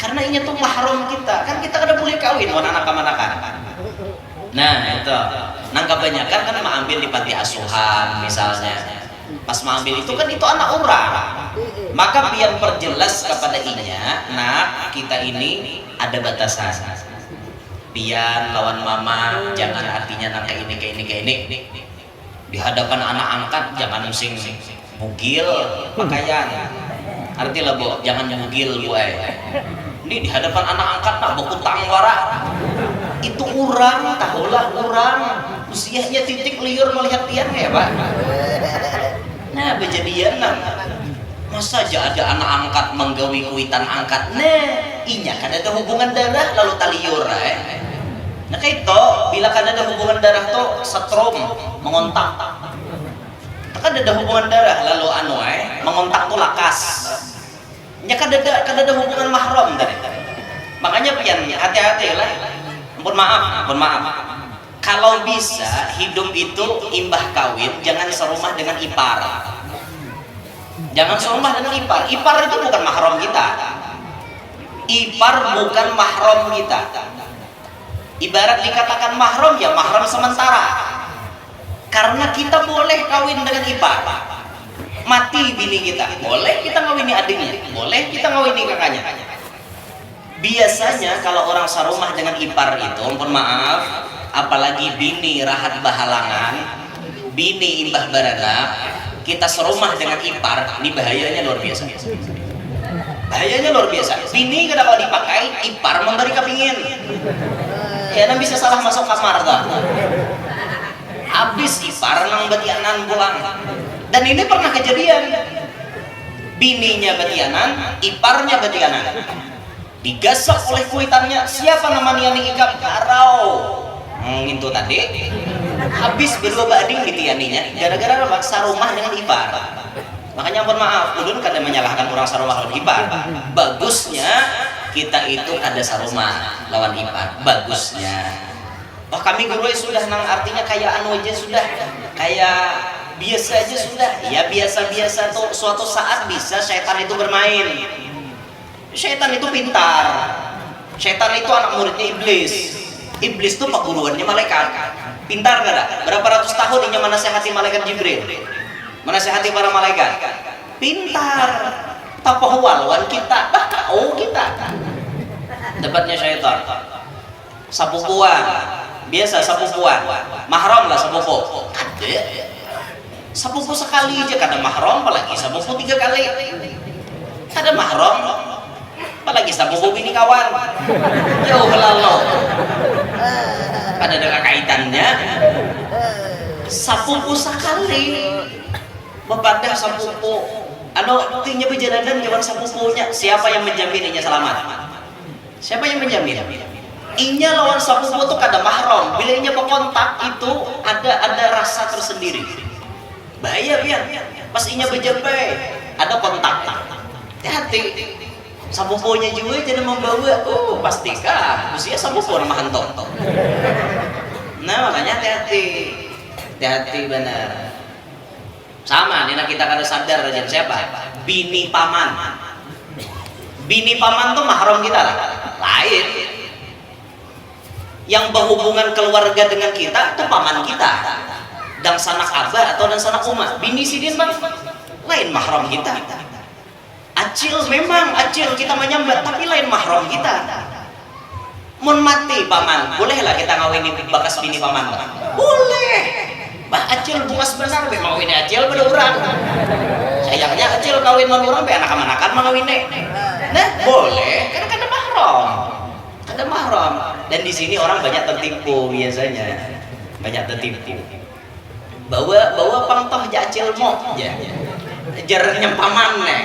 karena inya tuh mahram kita, kan kita kada boleh kawin wan anak kemanakan. Nah itu nang kebanyakan kan mengambil di panti asuhan misalnya, pas mengambil itu kan itu anak orang, maka biar perjelas kepada inya, nah kita ini ada batasan. Pian lawan mama jangan artinya nang kayak ini di hadapan anak angkat jangan sing bugil pakaian, arti lah bu, jangan bugil bu. Ini di hadapan anak angkat nak buku tangwara, itu orang tahulah orang usianya titik liur melihat pian ya pak. Nah kejadian masa aja ada anak angkat menggawi kuitan angkat, nah inya kan ada hubungan darah lalu taliur nah kayak itu bila kan ada hubungan darah tuh setrum mengontak, kan ada hubungan darah lalu mengontak tuh lakas, nya kan ada hubungan mahram tadi. Makanya pian hati-hati lah. Mohon maaf. Kalau bisa hidup itu imbah kawin jangan serumah dengan ipar. Jangan serumah dengan ipar. Ipar itu bukan mahram kita. Ipar bukan mahram kita. Ibarat dikatakan mahram ya mahram sementara. Karena kita boleh kawin dengan ipar. Mati bini kita, boleh kita ngawini adiknya, boleh kita ngawini kakaknya. Biasanya kalau orang sarumah dengan ipar itu, mohon maaf, apalagi bini rahat bahalangan, bini imbah baranak, kita serumah dengan ipar, ini bahayanya luar biasa. Bahayanya luar biasa. Bini kada kalau dipakai, ipar memberi kepingin. Ya, nan bisa salah masuk kamar dah. Habis ipar nang betianan pulang. Dan ini pernah kejadian. Bininya betianan, iparnya betianan. Digasak oleh kuitannya, siapa namanya nih ikap karau itu tadi habis berdua bading ditianinya gara-gara apa? Sarumah dengan ipar. Makanya mohon maaf, ulun kada menyalahkan orang sarumah lawan ipar. Bagusnya kita itu ada sarumah lawan ipar, bagusnya. Oh kami guru sudah nang artinya kayak anu aja sudah, kayak biasa aja sudah. Ya biasa-biasa tuh suatu saat bisa setan itu bermain. Setan itu pintar. Setan itu anak muridnya iblis. Iblis itu perguruannya malaikat. Pintar gak ada? Berapa ratus tahun inya menasehati malaikat Jibril, menasehati para malaikat. Pintar. Tapohwal wan kita, kita. Debatnya syaitan. Sapupuan, biasa sapupuan. Mahram lah sapupu. Kade. Sapupu sekali aja kada mahram, apalagi sapupu 3 kali. Kada mahram, apalagi sapupu bini kawan. Jauh lalu. Ada kaitannya. Sapupu sekali. Bebadah sapupu. Tingnya perjalanan jaman sapupunya. Siapa yang menjamin inya selamat? Siapa yang menjamin? Inya lawan sapupu itu kada mahram. Bila inya berkontak itu ada rasa tersendiri. Bahaya pian. Pas inya berjampai ada kontak. Hati-hati. Sapupunya juga jadi membawa. Pastikah usia sapupu nama hantu. Nah makanya hati-hati. Hati-hati benar. Sama, Nina kita kada sadar aja siapa? Bini paman. Bini paman tuh mahram kita lah. Lain. Yang berhubungan keluarga dengan kita itu paman kita. Dan sanak abah atau dan sanak umat. Bini sidin bang, lain mahram kita. Acil memang acil kita menyambat, tapi lain mahram kita. Mun mati paman, bolehlah kita ngawini bakas bini paman. Boleh. Bah acil bukas benar, be mau ini acil pada orang. Sayangnya acil kawin sama orang, be anak-anakan mengawinnya. Nah boleh, karena ada mahram, ada mahram. Dan di sini orang banyak tertipu biasanya, banyak tertipu. Bawa pangtoh acil mau, jar nyempaman nih.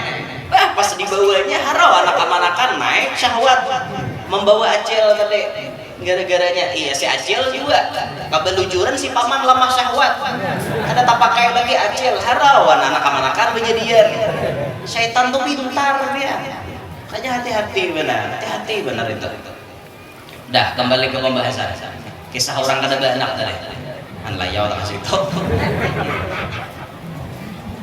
Pas dibawanya harau anak-anakan naik syahwat, membawa acil tadi. Gara-garanya iya si acil juga kebelujuran si paman lemah syahwat, ada tak pakai lagi acil harawan anak-anakan kejadian. Syaitan tuh pintar dia, makanya hati-hati benar, hati-hati benar itu. Dah kembali ke pembahasan kisah orang kada beranak tadi. Anlayau tak kasih tahu.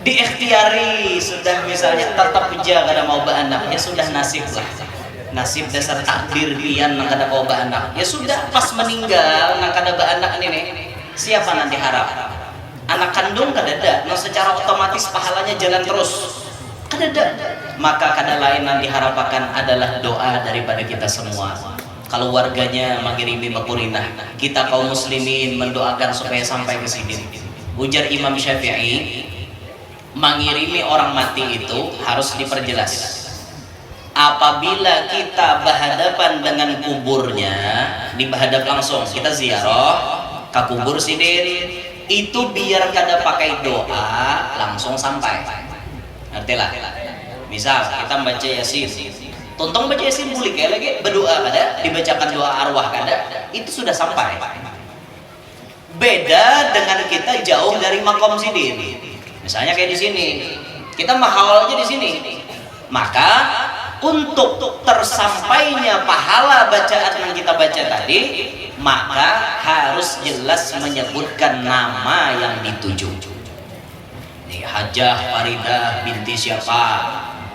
Diikhtiari sudah misalnya tetap aja kada mau beranak, ya sudah nasib lah. Nasib dasar takdir pian nang kada bawa anak. Ya sudah pas meninggal nang kada anak ini siapa nanti harap? Anak kandung kada ada, no secara otomatis pahalanya jalan terus. Kada ada. Maka kada lain yang diharapkan adalah doa daripada kita semua. Kalau warganya mengirimi makurinah, kita kaum muslimin mendoakan supaya sampai ke sini. Ujar Imam Syafi'i, mengirimi orang mati itu harus diperjelas. Apabila kita berhadapan dengan kuburnya, dibahadap langsung, kita ziarah ke kubur sidin, itu biar kada pakai doa langsung sampai. Artilah, misal kita baca yasin, tontong baca yasin boleh kayak lagi berdoa kada, dibacakan doa arwah kada, itu sudah sampai. Beda dengan kita jauh dari makom sidin. Misalnya kayak di sini, kita mahal aja di sini, maka untuk tersampainya pahala bacaan yang kita baca tadi, maka harus jelas menyebutkan nama yang dituju. Nih Hajah Faridah binti siapa,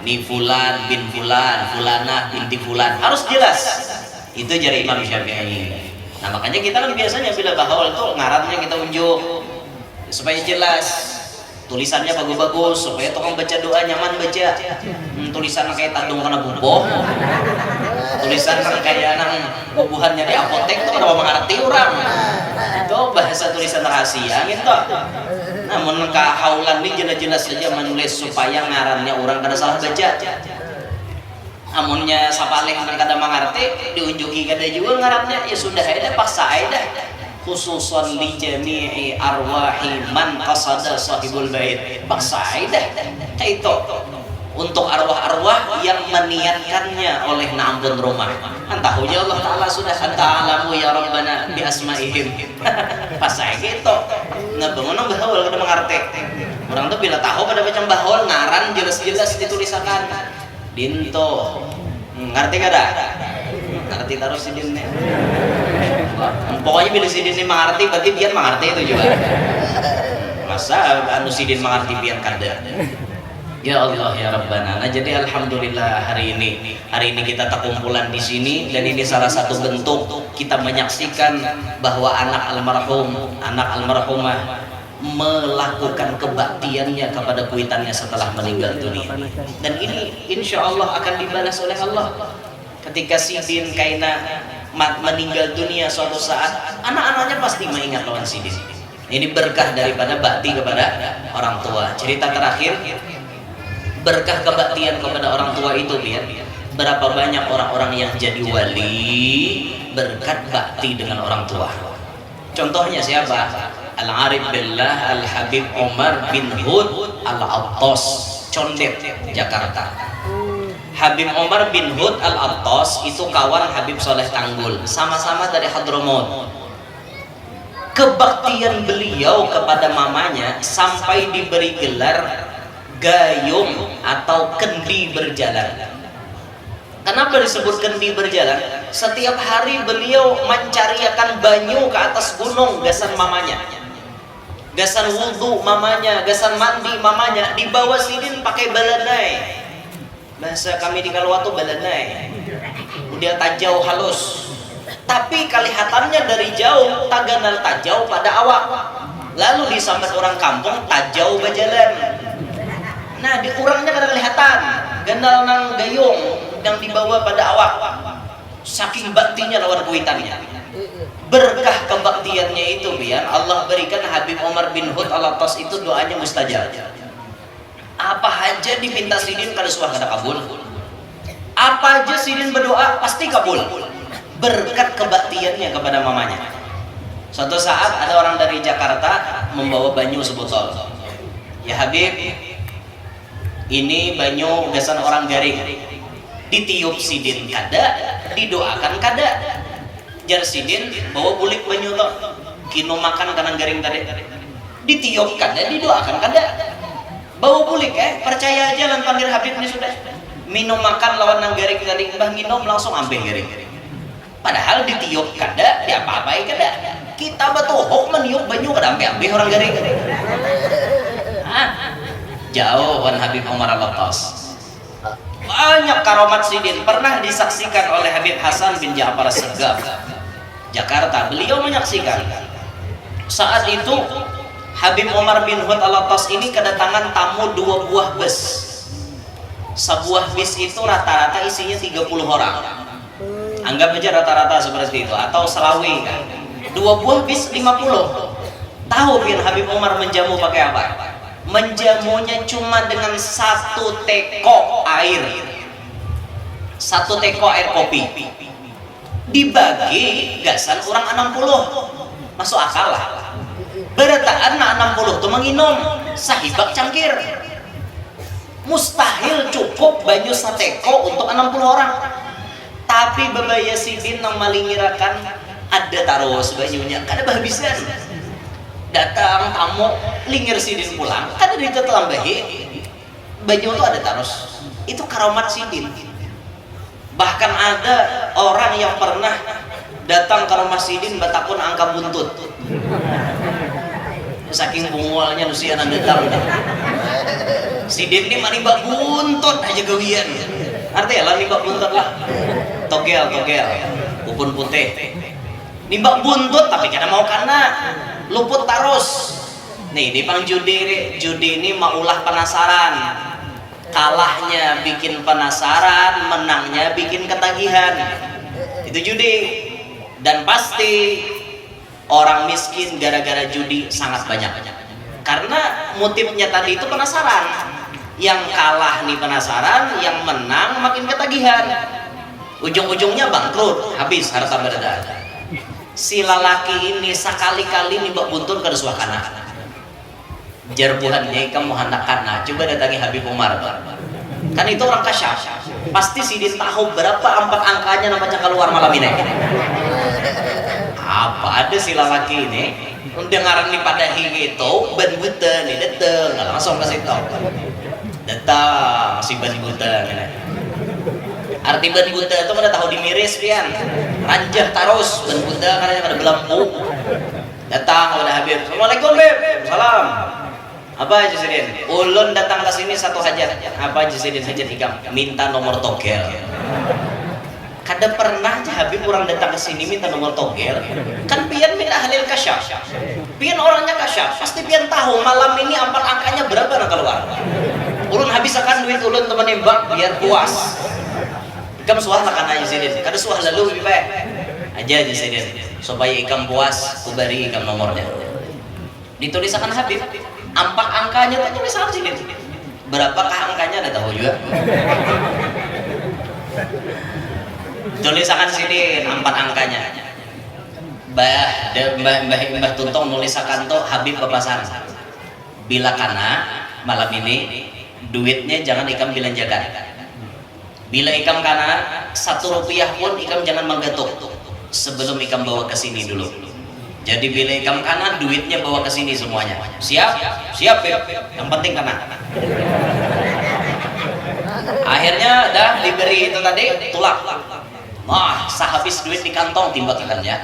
nih Fulan bin Fulan, Fulanah binti Fulan, harus jelas. Itu dari Imam Syafi'i. Nah makanya kita kan biasanya bila bahawal tuh ngarannya kita unjuk supaya jelas. Tulisannya bagus-bagus supaya tukang baca doa nyaman baca. Tulisan kayak tandung karena buboh, tulisan kayak nang bubuhannya di apotek tuh kenapa mengerti orang. Itu bahasa tulisan rahasia gitu. Namun kahaulan ini jelas-jelas saja menulis supaya ngarannya orang kada salah baca. Amunnya sapaleng kada mengerti diunjuki kada juga ngarannya, ya sudah ada paksa aja. Khususan li jami'i arwahi man qasada sahibul bait, paksa dah itu untuk arwah-arwah yang meniatkannya oleh na'ampun rumah. Antahunya Allah Ta'ala sudah anta'alamu ya Rabbana bi asma'ihim. Paksa gitu. Nah bangun bahawal kada mengerti. Orang tuh bila tahu pada baca bahawal ngaran jelas-jelas ditulisakan dinto. Ngerti kada? Ngerti terus sidinnya. Pokoknya bila sidin ini mengerti, berarti biar mengerti itu juga. Masa anu sidin mengerti biar kada. Ya Allah ya Rabbana. Nah, jadi alhamdulillah hari ini kita terkumpulan di sini, dan ini salah satu bentuk kita menyaksikan bahwa anak almarhumah melakukan kebaktiannya kepada kuitannya setelah meninggal dunia. Dan ini insya Allah akan dibalas oleh Allah. Ketika Sidin Kaina meninggal dunia suatu saat, anak-anaknya pasti mengingat lawan Sidin. Ini berkah daripada bakti kepada orang tua. Cerita terakhir, berkah kebaktian kepada orang tua itu, biar berapa banyak orang-orang yang jadi wali berkat bakti dengan orang tua. Contohnya siapa? Al-Arif Billah Al-Habib Omar bin Hud Al-Attas, Condet, Jakarta. Habib Omar bin Hud Al-Attas itu kawan Habib Soleh Tanggul, sama-sama dari Hadramaut. Kebaktian beliau kepada mamanya sampai diberi gelar gayung atau kendi berjalan. Kenapa disebut kendi berjalan? Setiap hari beliau mencariakan banyu ke atas gunung, gasan mamanya, gasan wudhu mamanya, gasan mandi mamanya, dibawa Sidin pakai balanai. Bahasa kami di Kalwatu balanai. Dia tajau halus, tapi kelihatannya dari jauh taganal tajau pada awak. Lalu disambat orang kampung tajau berjalan. Nah, di kurangnya kada kelihatan gandal nang gayung yang dibawa pada awak. Saking baktinya lawan kuitannya. Berkah kebaktiannya itu, biar Allah berikan Habib Omar bin Hud Al-Attas itu doanya mustajab. Apa aja diminta Sidin kada suah kada kabul. Apa aja Sidin berdoa pasti kabul. Berkat kebaktiannya kepada mamanya. Suatu saat ada orang dari Jakarta membawa banyu sebotol. Ya Habib, ini banyu gasan orang garing. Ditiup Sidin kada, didoakan kada. Jar Sidin bawa bulik banyu to, kino makan kanang garing tadi. Ditiup kada, didoakan kada. Bawa bulik percaya aja lan panggil Habib ini sudah. Minum makan lawan nang garing tadi, bah minum langsung ambil garing. Padahal ditiup kada, diapa-apai kada. Kita batuhok meniup banyu kada ambil orang garing. Jauh wan Habib Omar Al-Attas. Banyak karomat Sidin pernah disaksikan oleh Habib Hasan bin Ja'far As-Segaf, Jakarta. Beliau menyaksikan saat itu Habib Omar bin Hud Al-Attas ini kedatangan tamu 2 buah bus. Sebuah bis itu rata-rata isinya 30 orang. Anggap aja rata-rata seperti itu, atau selawi kan. 2 buah bis 50. Tahu biar Habib Omar menjamu pakai apa? Menjamunya cuma dengan 1 teko air, 1 teko air kopi, dibagi gasan orang 60. Masuk akal lah. Berataan 60 tuh menginum sahibak cangkir. Mustahil cukup banyu 1 teko untuk 60 orang. Tapi babaya Sidin nang malingirakan ada taruh banyunya kada bahabisan. Datang tamu lingir Sidin pulang kada ditetelambahi banyu itu ada terus. Itu karamat Sidin. Bahkan ada orang yang pernah datang ke rumah Sidin batakun angka buntut, saking bungolnya nusianan datang. Sidin ini manibak buntut aja gawian, artinya lah nibak buntut lah, togel upun putih nibak buntut tapi kada mau karena luput tarus. Nih di pang judi ini maulah penasaran, kalahnya bikin penasaran, menangnya bikin ketagihan. Itu judi. Dan pasti orang miskin gara-gara judi sangat banyak, karena motifnya tadi itu penasaran. Yang kalah nih penasaran, yang menang makin ketagihan, ujung-ujungnya bangkrut, habis harta benda. Si lalaki ini sekali-kali nih bak buntun ke suakana jarbuhannya kamu hendak kana. Coba datangi Habib Umar, kan itu orang kasyaf, pasti Sidin tahu berapa 4 angkanya namanya keluar malam ini. Apa ada si lalaki ini mendengaran nih pada itu ban buta nih datang, nggak langsung kasih tahu datang si ban buta nih. Arti ban buta itu kada tahu dimiris pian, ranjah tarus ban buta karena ada belampu. Datang kepada Habib, Assalamualaikum Beb. Salam. Apa aja Sidin? Ulun datang ke sini satu hajat. Apa aja Sidin hajat ikam? Minta nomor togel. Kada pernah aja Habib orang datang ke sini minta nomor togel. Kan pian min ahlil kasyaf. Pian orangnya kasyaf. Pasti pian tahu malam ini empat angkanya berapa nak keluar. Ulun habiskan duit ulun teman nembak biar puas. Ikam suah lah kana aja Sidin. Kada suah lalu lebih baik. Aja Sidin. Supaya ikam puas, kubari ikam nomornya. Ditulisakan Habib. Empat angkanya tak tulisan Sidin. Berapakah angkanya ada tahu juga. Tulisakan sini empat angkanya. Mbah Tuntong nulisakan tuh Habib papasan. Bila kana malam ini duitnya jangan ikam belanjakan. Bila ikam kana 1 rupiah pun ikam jangan menggetuk sebelum ikam bawa ke sini dulu. Jadi bila ikam kana duitnya bawa ke sini semuanya. Siap? Siap ya. Yang penting kana. Akhirnya dah diberi itu tadi tulak. Wah, sehabis duit di kantong timbang ya.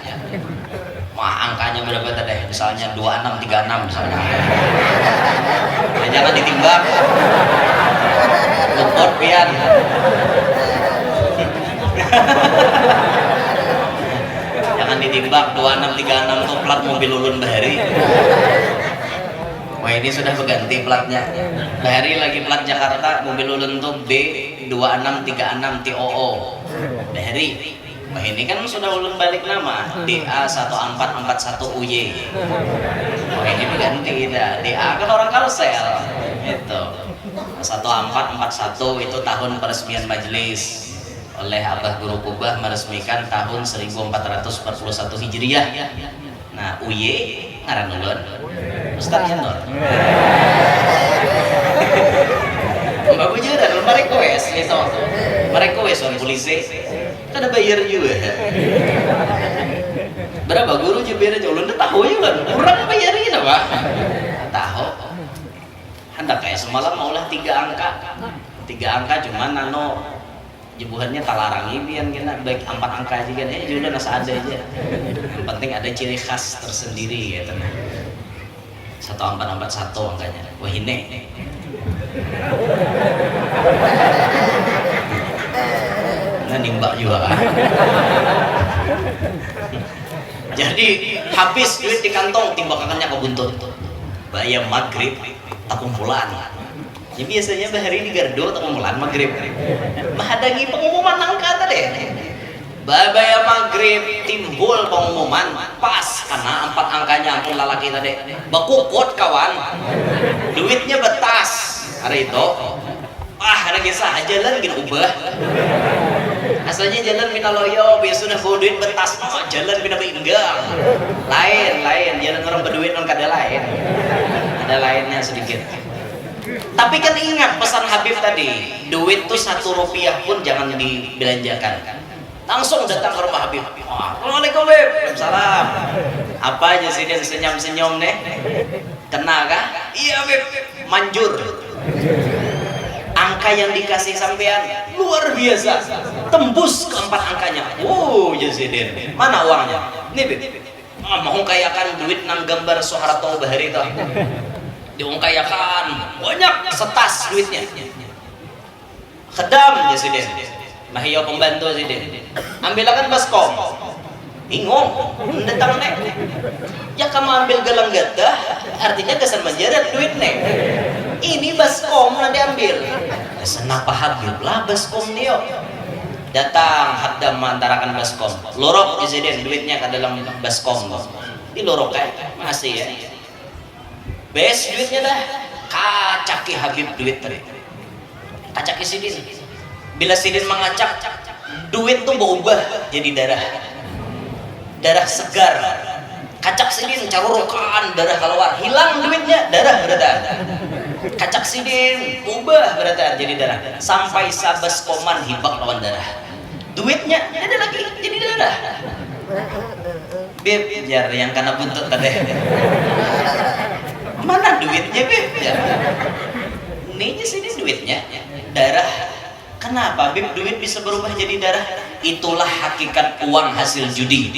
Wah, angkanya berapa tadi? Misalnya 2636 misalnya. Ya, jangan ditimbang. Luput pian. Jangan ditimbang 2636 tuh plat mobil ulun bahari. Wah, ini sudah berganti platnya. Bahari lagi plat Jakarta, mobil ulun tuh B2636 TOO. Bahari. Wah, ini kan sudah ulun balik nama DA1441UY. Wah, ini berganti dah. DA kan orang Kalsel. Itu. 1441 itu tahun peresmian majelis oleh Abah Guru Kubah meresmikan tahun 1441 Hijriah. Nah, UY ngaran ulun Ustaz Yanur. Mbak Bujuran, mereka wes itu. Mereka wes on polisi. Kada bayar juga. Berapa guru juga aja ulun tahu juga. Kurang bayarin apa? Tahu. Hendak kayak semalam maulah 3 angka. 3 angka cuman nano jebuhannya talarangi biar kena baik 4 angka aja kan. Juga nasa ada aja. Yang penting ada ciri khas tersendiri gitu. 1441 angkanya. Wah ini. Nah nimbak juga kan. Jadi habis duit di kantong timbakannya ke buntut. Bayar maghrib tak kumpulan. Ya biasanya bahari di gardo tak kumpulan maghrib. Mahadangi pengumuman angka tadi. Babaya maghrib timbul pengumuman pas karena 4 angkanya ampun lalaki tadi bakukut kawan duitnya betas hari itu ada kisah jalan gitu ubah asalnya jalan Minaloyo biasa sudah bawa duit betas jalan pindah Beinggang lain jalan orang berduit non kada lain ada lainnya sedikit. Tapi kan ingat pesan Habib tadi duit tuh 1 rupiah pun jangan dibelanjakan. Langsung datang ke rumah Habib. Assalamualaikum Habib. Salam. Apa aja sih dia senyum-senyum nih? Kena kah? Iya Habib. Manjur. Angka yang dikasih sampean luar biasa. Tembus ke 4 angkanya. Jasidin. Mana uangnya? Nih Habib. Mau kayakan duit nang gambar Soeharto Bahari itu. Diungkayakan banyak setas duitnya. Kedam Jasidin. Mahiyo pembantu sih deh. Ambilakan baskom. Bingung. Datang nek. Ya kamu ambil galang gada, artinya kesan menjarat duit nek. Ini baskom nanti ambil. Kenapa Habib lah baskom dia? Datang Habdam mengantarakan baskom. Lorok Presiden duitnya ke dalam baskom. Di lorok kayak masih ya. Bes duitnya dah. Kacaki Habib duit tadi. Kacaki Sidin. Bila Sidin mengacak, duit tuh berubah jadi darah segar. Kacak Sidin carurukan darah keluar, hilang duitnya darah beredar. Kacak Sidin ubah beredar jadi darah, sampai sabas koman hibak lawan darah. Duitnya ada lagi jadi darah. Beb, jar yang kena buntut tadi. Mana duitnya Beb? Ini Sidin duitnya darah. Kenapa Bib duit bisa berubah jadi darah? Itulah hakikat uang hasil judi.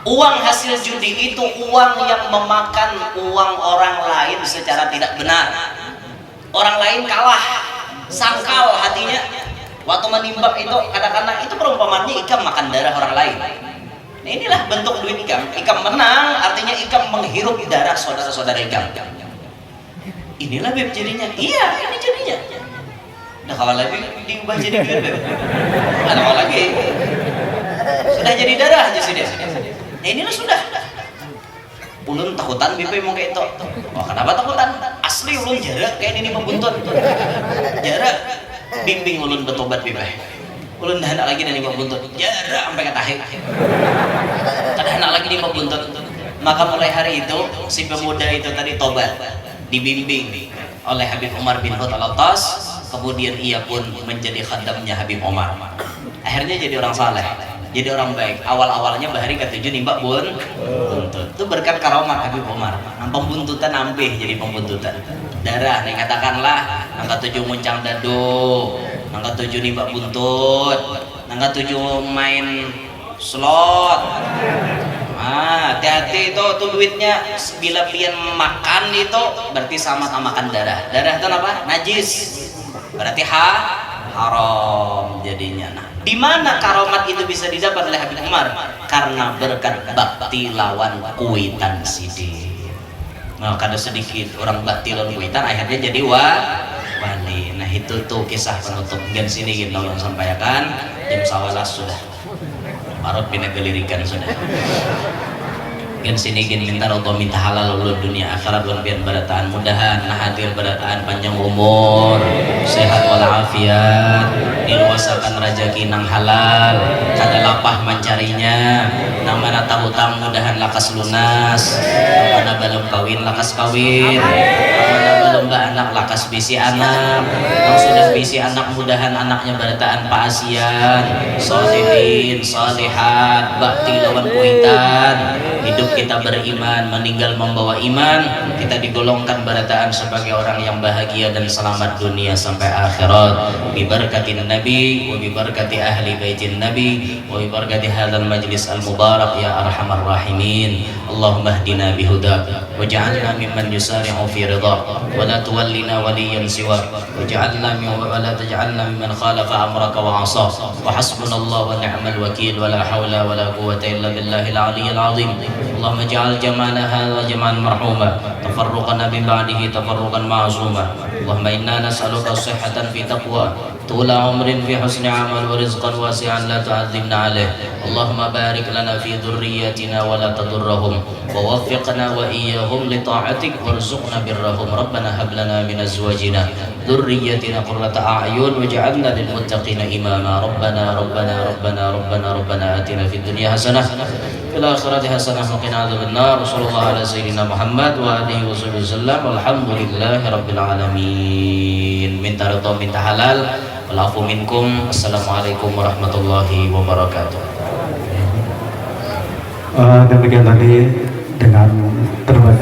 Uang hasil judi itu uang yang memakan uang orang lain secara tidak benar. Orang lain kalah, sangkal hatinya. Waktu menimbang itu, kadang-kadang itu perumpamannya ikam makan darah orang lain. Nah, inilah bentuk duit ikam. Ikam menang, artinya ikam menghirup darah saudara-saudara ikam. Inilah beb jadinya. Iya, ini jadinya. Nah kalau lagi diubah jadi duit beb. Ada apa lagi? Sudah jadi darah aja sih dia. Nah inilah sudah. Ulun takutan beb mau kayak itu. Wah kenapa takutan? Asli ulun jarak kayak ini membuntut. Jarak. Bimbing ulun bertobat beb. Ulun dah hendak lagi dari membuntut. Jarak sampai ke tahik. Kada hendak lagi di membuntut. Maka mulai hari itu si pemuda itu tadi tobat. Dibimbing oleh Habib Umar bin Khattab Al-Attas, kemudian ia pun menjadi khadamnya Habib Umar. Akhirnya jadi orang saleh, jadi orang baik. Awal-awalnya bahari ketujuh nimbak buntut. Itu berkat karomat Habib Umar. Pembuntutan ampih jadi pembuntutan. Darah, nih katakanlah angka 7 muncang dadu, angka 7 nimbak buntut, angka 7 main slot. Hati-hati itu tuh duitnya bila pian makan itu berarti sama makan darah. Darah itu apa? Najis. Berarti haram jadinya. Nah, di mana karomat itu bisa didapat oleh Habib Umar? Karena berkat bakti lawan kuitan sidik. Nah, kada sedikit orang bakti lawan kuitan akhirnya jadi wali. Nah, itu tuh kisah penutup. Gen sini kita yang sampaikan jam sawalas sudah. Marot bina gelirikan sudah. Gen sini gen minta Allah minta halal ulun dunia akhirat lan pian barataan mudahan nah hadir barataan panjang umur, sehat walafiat, diluasakan rezeki nang halal, kada lapah mencarinya. Nang mana tahu hutang mudahan lakas lunas, nang mana belum kawin lakas kawin, nang mana belum anak lakas bisi anak, nang sudah bisi anak mudahan anaknya barataan paasian, sholihin, sholihat, bakti lawan kuitan. Hidup kita beriman, meninggal membawa iman, kita digolongkan barataan sebagai orang yang bahagia dan selamat dunia sampai akhirat. Bi barakatin Nabi wa bi barakati ahli baitin Nabi wa bi barakati hadzal majlis al mubarak ya arhamar rahimin. Allahumma hdina bihudak waj'alna mimman yusari'u fi ridhak wa la tuwallina waliyan siwak waj'alna wa la taj'alna mimman khalafa amraka wa 'asak wa hasbunallahu wa ni'mal wakeel wa la haula wa la quwwata illa billahil aliyyil 'azim. اللهم اجعل جمعنا هذا جمعا مرحوما تفرقنا من بعده تفرقا معصوما. اللهم إنا نسألك صحة في تقوى طول عمر في حسن عمل ورزقا واسعا لا تعذبنا عليه. اللهم بارك لنا في ذريتنا ولا تضرهم ووفقنا وإياهم لطاعتك وارزقنا برهم. ربنا هب لنا من أزواجنا ذريتنا قرة أعين واجعلنا للمتقين إماما. ربنا ربنا ربنا ربنا ربنا آتنا في الدنيا حسنة في الآخرة حسنة وقنا عذاب النار. صلى الله على سيدنا محمد وآله وصحبه وسلم. والحمد لله رب العالمين. Minta ridha minta halal. Walafu minkum. Assalamualaikum warahmatullahi wabarakatuh. Demikian tadi dengan terbatas